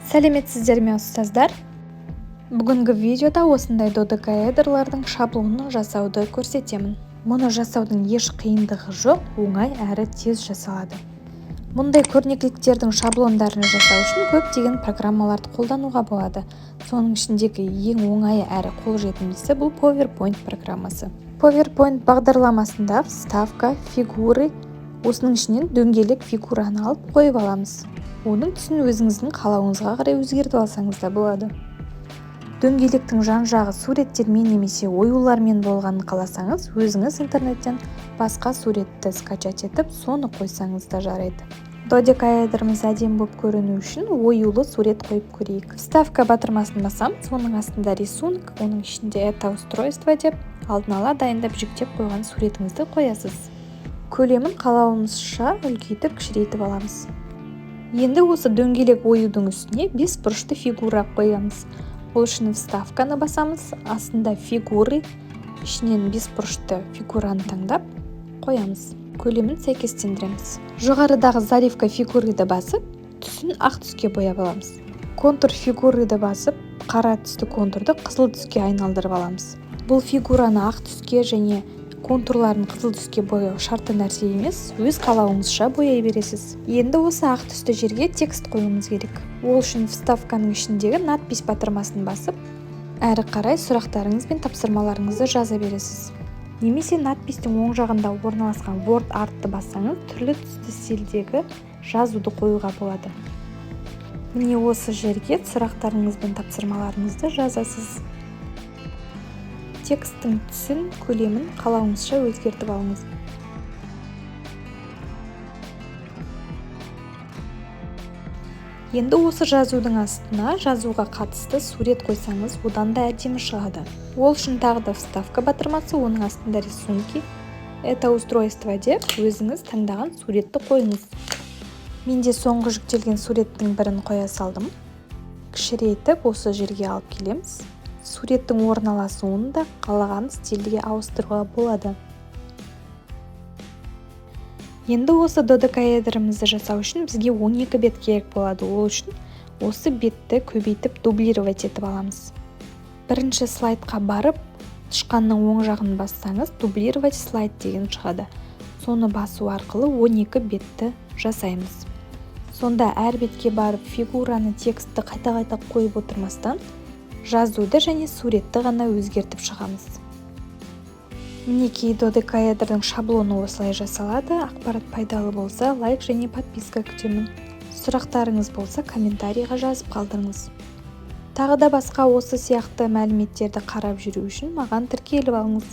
Сәлеметсіздер ме ұстаздар? Бүгінгі видеода осындай додекаэдрлардың шаблонын жасауды көрсетемін. Мұны жасаудың еш қиындығы жоқ, оңай әрі тез жасалады. Мұндай көрнекіліктердің шаблондарын жасау үшін көптеген программаларды қолдануға болады. Соның ішіндегі ең оңайы әрі қолжетімдісі бұл PowerPoint программасы. PowerPoint бағдарламасында вставка, фигуры, осының ішінен дөңгелек фигураны алып қойып аламыз. Оның түсін өзіңіздің қалауыңызға қарай өзгертіп алсаңыз да болады. Дөңгелектің жан-жағы суреттермен немесе оюлармен болғанын қаласаңыз, өзіңіз интернеттен басқа суретті скачать етіп, соны қойсаңыз да жарайды. Додекаэдріміз әдемі болып көріну үшін оюлы сурет қойып көрейік. Вставка батырмасын басамыз, оның астында рисунок, оның ішінде это устройство деп алдын ала дайындап жүктеп қойған суретіңізді қоясыз. Көлемін қалауымызша үлкейтіп, кішірейтіп аламыз. Енді осы дөңгелек оюдың үстіне 5 бұрышты фигура қоямыз. Ол үшін вставканы басамыз, астында фигуры, ішінен 5 бұрышты фигураны таңдап қоямыз. Көлемін сәйкестендіреміз. Жоғарыдағы заливка фигурыды басып, түсін ақ түске бояп аламыз. Контур фигурыды басып, қара түсті контурды қызыл түске айналдырып аламыз. Бұл фигураны ақ түске және контурларын қызыл түске бояу шартты нәрсе емес, өз қалауыңызша бояй бересіз. Енді осы ақ түсті жерге текст қоюымыз керек. Ол үшін вставканың ішіндегі надпись батырмасын басып, әрі қарай сұрақтарыңыз бен тапсырмаларыңызды жаза бересіз. Немесе надпистің оң жағында орналасқан Word артты бассаңыз, түрлі түсті стильдегі жазуды қоюға болады. Міне осы жерге сұрақтарыңыз бен тапсырмаларыңызды жазасыз. Текстің түсін, көлемін қалауыңызша өзгертіп алыңыз. Енді осы жазудың астына жазуға қатысты сурет қойсаңыз, одан да әдемі шығады. Ол үшін тағы да вставка батырмасы, оның астында рисунки, это устройство деп өзіңіз таңдаған суретті қойыңыз. Менде соңғы жүктелген суреттің бірін қоя салдым. Кішірейтіп осы жерге алып келеміз. Суреттің орналасуын да қалаған стильге ауыстыруға болады. Енді осы додекаэдрімізді жасау үшін бізге 12 бет керек болады. Ол үшін осы бетті көбейтіп дублировать етіп аламыз. Бірінші слайдқа барып, тышқанның оң жағын бассаңыз, дублировать слайд деген шығады. Соны басу арқылы 12 бетті жасаймыз. Сонда әр бетке барып фигураны, текстті қайта-қайта қойып отырмастан, жазуды және суретті ғана өзгертіп шығамыз. Мінекей додекаэдрдің шаблоны осылай жасалады. Ақпарат пайдалы болса, лайк және подписка күтемін. Сұрақтарыңыз болса, комментарийға жазып қалдырыңыз. Тағы да басқа осы сияқты мәліметтерді қарап жүру үшін маған тіркеліп алыңыз.